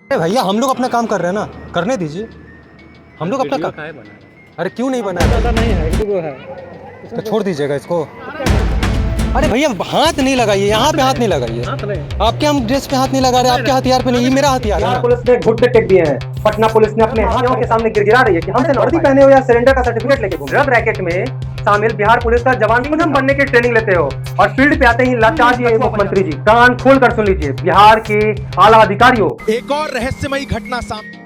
अरे भैया हम लोग अपना काम कर रहे हैं ना, करने दीजिए। हम लोग अपना काम। अरे क्यों नहीं बनाया? ज़्यादा नहीं है, एक दो है। तो छोड़ दीजिएगा इसको। अरे भैया हाथ नहीं लगाइए, यहाँ पे हाथ नहीं लगाइए। आपके हम ड्रेस पे हाथ नहीं लगा रहे, आपके हथियार पे नहीं, ये मेरा हथियार है बिहार ना। पुलिस ने घुटने टेक दिए हैं। पटना पुलिस ने अपने हाथियों के सामने गिड़गिड़ा रही है कि हमसे वर्दी पहने हो या सरेंडर का सर्टिफिकेट लेके घूम। ड्रग रैकेट में शामिल बिहार पुलिस का जवान पूनम बनने की ट्रेनिंग लेते हो और फील्ड पे आते ही लाचार जी मुख्यमंत्री जी। कान खोल कर सुन लीजिए बिहार के आला अधिकारियों। एक और रहस्यमयी घटना सामने।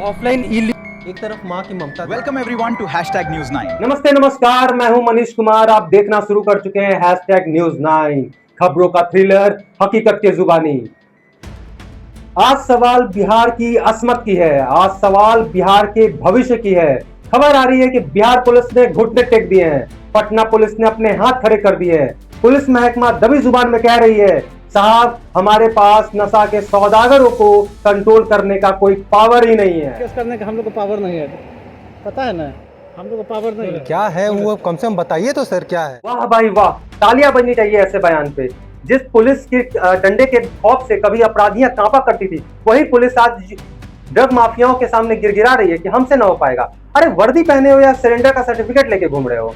ऑफलाइन एक तरफ माँ की ममता। Welcome everyone to #News9। नमस्ते नमस्कार, मैं हूं मनीष कुमार। आप देखना शुरू कर चुके हैं #News9, खबरों का थ्रिलर, हकीकत के जुबानी। आज सवाल बिहार की असमत की है, आज सवाल बिहार के भविष्य की है। खबर आ रही है कि बिहार पुलिस ने घुटने टेक दिए हैं, पटना पुलिस ने अपने हाथ खड़े कर दिए हैं। पुलिस महकमा दबी जुबान में कह रही है, साहब हमारे पास नशा के सौदागरों को कंट्रोल करने का कोई पावर ही नहीं है। केस करने का हम लोग को पावर नहीं है, पता है ना, हम लोग को पावर नहीं है। क्या है वो, कम से कम बताइए तो सर क्या है। वाह भाई वाह, तालियां बजनी चाहिए ऐसे बयान पे। जिस पुलिस के डंडे के खौफ से कभी अपराधियां कांपा करती थी, वही पुलिस आज ड्रग माफियाओं के सामने गिड़गिड़ा रही है कि हमसे ना हो पाएगा। अरे वर्दी पहने हो या सरेंडर का सर्टिफिकेट लेके घूम रहे हो।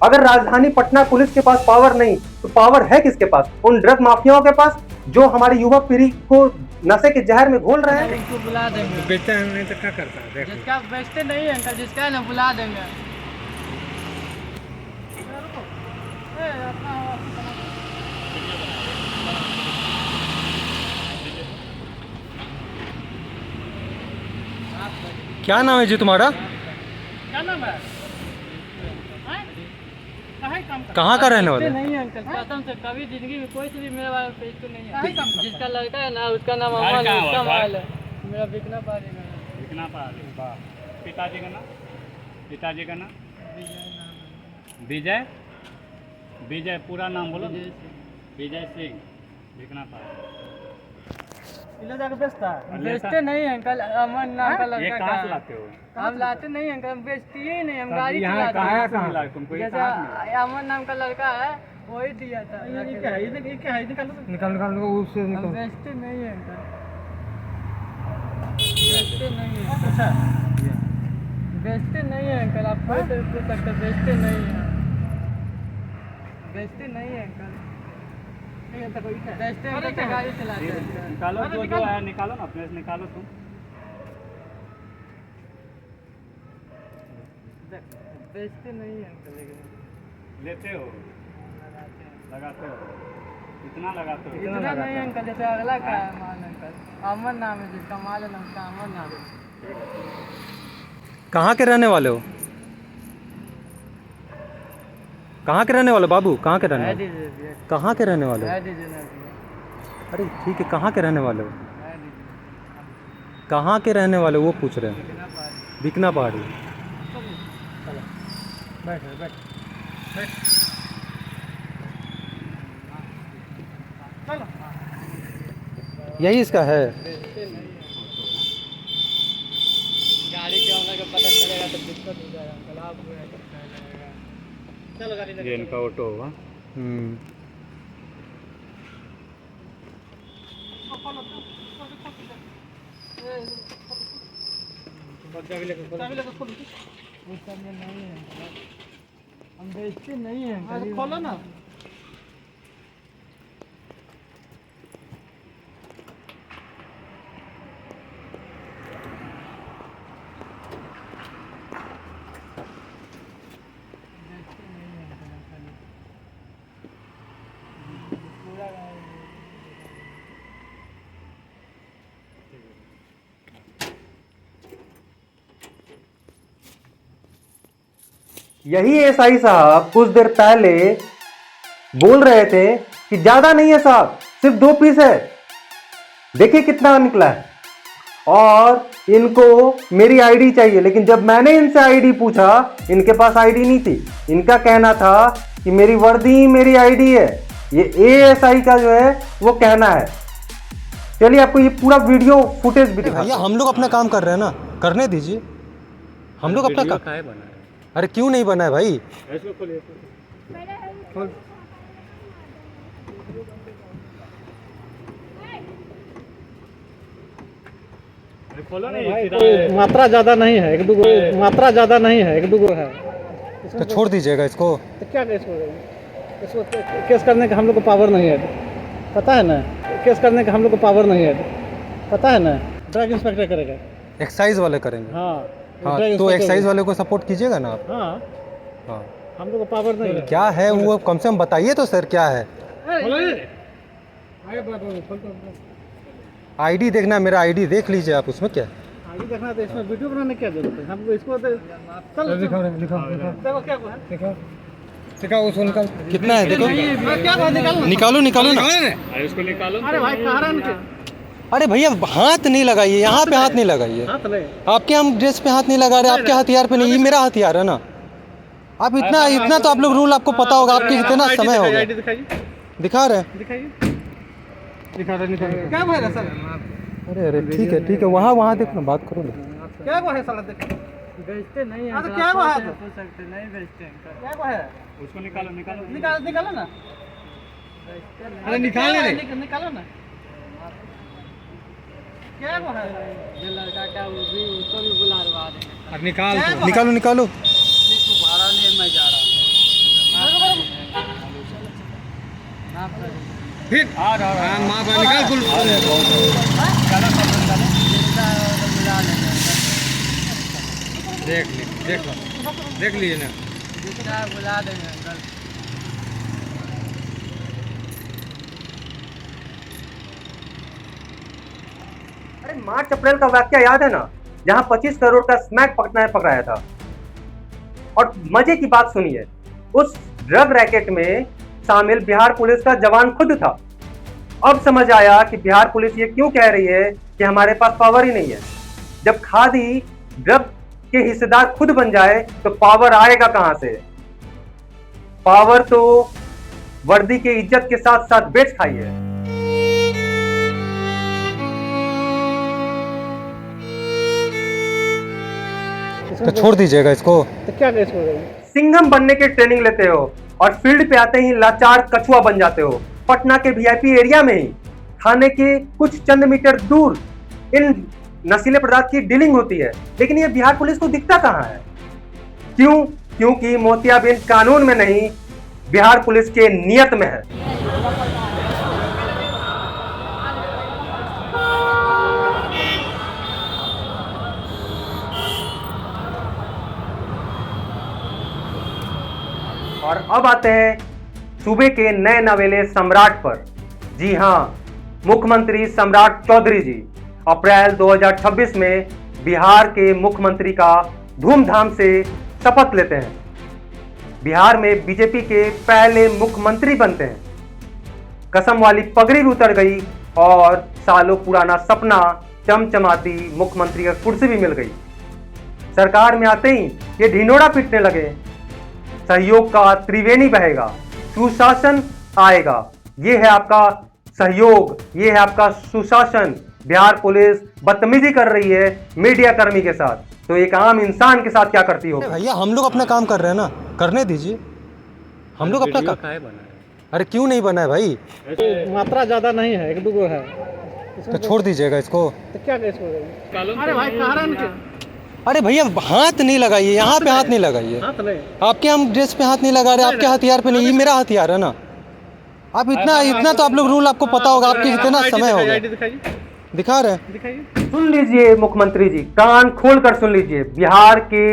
अगर राजधानी पटना पुलिस के पास पावर नहीं तो पावर है किसके पास? उन ड्रग माफियाओं के पास जो हमारी युवा पीढ़ी को नशे के जहर में घोल रहे हैं। इसको बुला देंगे, बेचते हैं नहीं तो क्या करता है, देखो जिसका बेचते नहीं है अंकल, जिसका है ना बुला देंगे। क्या नाम है जी तुम्हारा? क्या नाम है? कहाँ का रहने वाले? नहीं है अंकल, कसम से कभी जिंदगी में कोई से भी मेरे बारे में पेश नहीं है। जिसका लड़का है ना उसका नाम अमन है, उसका मोबाइल है मेरा बिकना पारी में। बिकना पारी। वाह। पिताजी का नाम? पिताजी का नाम? विजय। विजय पूरा नाम बोलो। विजय सिंह। बिकना पारी। इला जाकर बेचता है? बेचते नहीं है अंकल, अमन नाम का लड़का। ये कहाँ से लाते हो? हम लाते नहीं अंकल, हम बेचते ही नहीं, हम गाड़ी यहाँ चलाते हैं। कहाँ मिला तुमको? ये जैसे कहाँ से मिला? अमन नाम का लड़का है वही दिया था। ये क्या है? ये क्या है? निकाल उससे निकाल। बेचते नहीं है अंकल, बेचते नहीं है। अच्छा बेचते नहीं है अंकल, आप कोई तो पूछ सकते, बेचते नहीं है, बेचते नहीं है अंकल, बेचते हैं तो गाड़ी चलाते हैं। निकालो जो है, निकालो ना अपने से, निकालो तुम। बेचते नहीं है अंकल, लेकिन लेते हो, लगाते हो। कितना लगाते हो? इतना नहीं अंकल, जैसे अगला का है मान अंकल, अमन नाम है, जिसका माल है ना उसका अमन नाम है। कहाँ के रहने वाले हो? कहाँ के रहने वाले बाबू? कहाँ के रहने वाले? कहाँ के रहने वाले हो? अरे ठीक है, कहाँ के रहने वाले हो? कहाँ के रहने वाले हो वो पूछ रहे हैं। बिकना पहाड़ी। बैठ बैठ बैठ। यही इसका है। गाड़ी के होने का पता चलेगा तो दिक्कत हो जाएगा अंकल, आप चलो गाड़ी ये इनका ऑटो होगा। हम बेचते नहीं हैं, खोलो ना। यही एसआई साहब कुछ देर पहले बोल रहे थे कि ज्यादा नहीं है साहब, सिर्फ 2 पीस है। देखिए कितना निकला है। और इनको मेरी आईडी चाहिए, लेकिन जब मैंने इनसे आईडी पूछा, इनके पास आईडी नहीं थी। इनका कहना था कि मेरी वर्दी मेरी आईडी है। ये एएसआई का जो है वो कहना है। चलिए आपको ये पूरा वीडियो फुटेज भी दिखाते हैं। भैया हम लोग अपना काम कर रहे हैं ना, करने दीजिए। हम लोग अपना काम। काहे बना है? अरे क्यों नहीं बना है भाई? इसको खोलिए। खोलो नहीं सीधा मात्रा ज़्यादा नहीं है, एक दो मात्रा ज़्यादा नहीं है, एक दो है। तो छोड़ दीजिएगा इसको। तो क्या केस करेंगे? इसको केस करने का हम लोग को पावर नहीं है, पता है ना? केस करने का हम लोग को पावर नहीं है, पता है ना? ड्रग इंस्पेक्टर करेगा। एक्साइज वाले करेंगे। हाँ हाँ, ड्रग तो इंस्पेक्टर एक्साइज वाले को सपोर्ट कीजिएगा ना आप। हाँ, हाँ, हम लोग को पावर नहीं है। क्या है वो कम से कम बताइए तो सर, क्या है? आईडी देखना, मेरा आईडी देख लीजिए आप, उसमें क्या है? आगे देखना तो इसमें वीडियो बनाने की क्या जरूरत है? हमको इसको चल दिखाओ देखो क्या हुआ है? दिखाओ उसको, निकाल। कितना है देखो, क्या हुआ? निकालो निकालो ना। अरे उसको निकालो। अरे भाई कहाँ रहा इनके? अरे भैया हाथ नहीं लगाइए, यहाँ पे हाथ नहीं लगाइए। हाथ नहीं। आपके हम ड्रेस पे हाथ नहीं लगा रहे, आपके हथियार पे नहीं, ये मेरा हथियार है ना। आप इतना तो आप लोग रूल आपको पता होगा, आपके कितना समय हो गया। आईडी दिखाइए, दिखा रहे हैं। दिखाइए, दिखा रहे क्या हुआ है सर? अरे अरे ठीक है, वहाँ देखो ना, बात करो ना। क्या हुआ है साला? देखो बेचते नहीं है। क्या हुआ है? पूछ सकते नहीं बेचते हैं। क्या हुआ है? उसको निकालो निकालो निकालो ना। अरे निकाल ले, निकालो ना। क्या हुआ है? जो लड़का का वो भी उसको भी बुला रहा है। निकालो निकालो। भाड़ा नहीं, मैं जा रहा हूँ। फिर निकाल कुल। देख लीजिए ना। बुला देंगे अंकल। अरे मार्च अप्रैल का वाकया याद है ना, जहां 25 करोड़ का स्मैक पकड़ाया था। और मजे की बात सुनिए, उस ड्रग रैकेट में शामिल बिहार पुलिस का जवान खुद था। अब समझ आया कि बिहार पुलिस ये क्यों कह रही है कि हमारे पास पावर ही नहीं है। जब खादी ड्रग के हिस्सेदार खुद बन जाए तो पावर आएगा कहां से? पावर तो वर्दी के इज्जत के साथ साथ बेच खाई है। तो छोड़ दीजिएगा इसको। तो क्या केस करेंगे? सिंघम बनने की ट्रेनिंग लेते हो और फील्ड पे आते ही लाचार कछुआ बन जाते हो। पटना के वीआईपी एरिया में ही थाने के कुछ चंद मीटर दूर इन नशीले पदार्थ की डीलिंग होती है, लेकिन ये बिहार पुलिस को दिखता कहां है? क्यों? क्योंकि मोतियाबिंद कानून में नहीं, बिहार पुलिस के नियत में है। और अब आते हैं सूबे के नए नवेले सम्राट पर। जी हां, मुख्यमंत्री सम्राट चौधरी जी अप्रैल 2026 में बिहार के मुख्यमंत्री का धूमधाम से शपथ लेते हैं। बिहार में बीजेपी के पहले मुख्यमंत्री बनते हैं। कसम वाली पगड़ी भी उतर गई और सालों पुराना सपना चमचमाती मुख्यमंत्री का कुर्सी भी मिल गई। सरकार में आते ही ये ढिंढोरा पीटने लगे, सहयोग का त्रिवेणी बहेगा, सुशासन आएगा। ये है आपका सहयोग, ये है आपका सुशासन। बिहार पुलिस बदतमीजी कर रही है मीडिया कर्मी के साथ, तो एक आम इंसान के साथ क्या करती हो? भैया हम लोग अपना काम कर रहे हैं ना, करने दीजिए। हम लोग अपना काम। अरे क्यों नहीं बना है भाई? मात्रा ज्यादा नहीं है, एक दो है। तो छोड़ दीजिएगा इसको। तो क्या केस करेंगे? अरे भाई कहाँ रहा इनके? अरे भैया हाथ नहीं लगाइए, यहाँ पे हाथ नहीं लगाइए। हाथ नहीं। आपके हम ड्रेस पे हाथ नहीं लगा रहे, आपके हथियार पे नहीं, ये मेरा हथियार है ना। आप इतना तो आप लोग रूल आपको पता होगा, आपके कितना समय हो गया। दिखा रहे हैं। दिखाइए। सुन लीजिए मुख्यमंत्री जी, कान खोल कर सुन लीजिए। बिहार के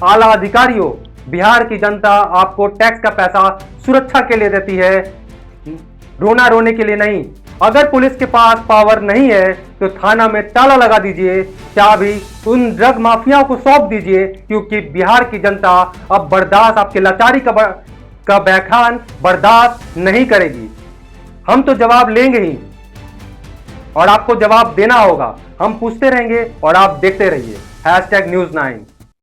आला अधिकारियों, बिहार की जनता आपको टैक्स का पैसा सुरक्षा के लिए देती है, रोना रोने के लिए नहीं। अगर पुलिस के पास पावर नहीं है तो थाना में ताला लगा दीजिए, चाबी उन ड्रग माफियाओं को सौंप दीजिए, क्योंकि बिहार की जनता अब बर्दाश्त, आपके लाचारी का बयाखान बर्दाश्त नहीं करेगी। हम तो जवाब लेंगे ही और आपको जवाब देना होगा। हम पूछते रहेंगे और आप देखते रहिए। #News9।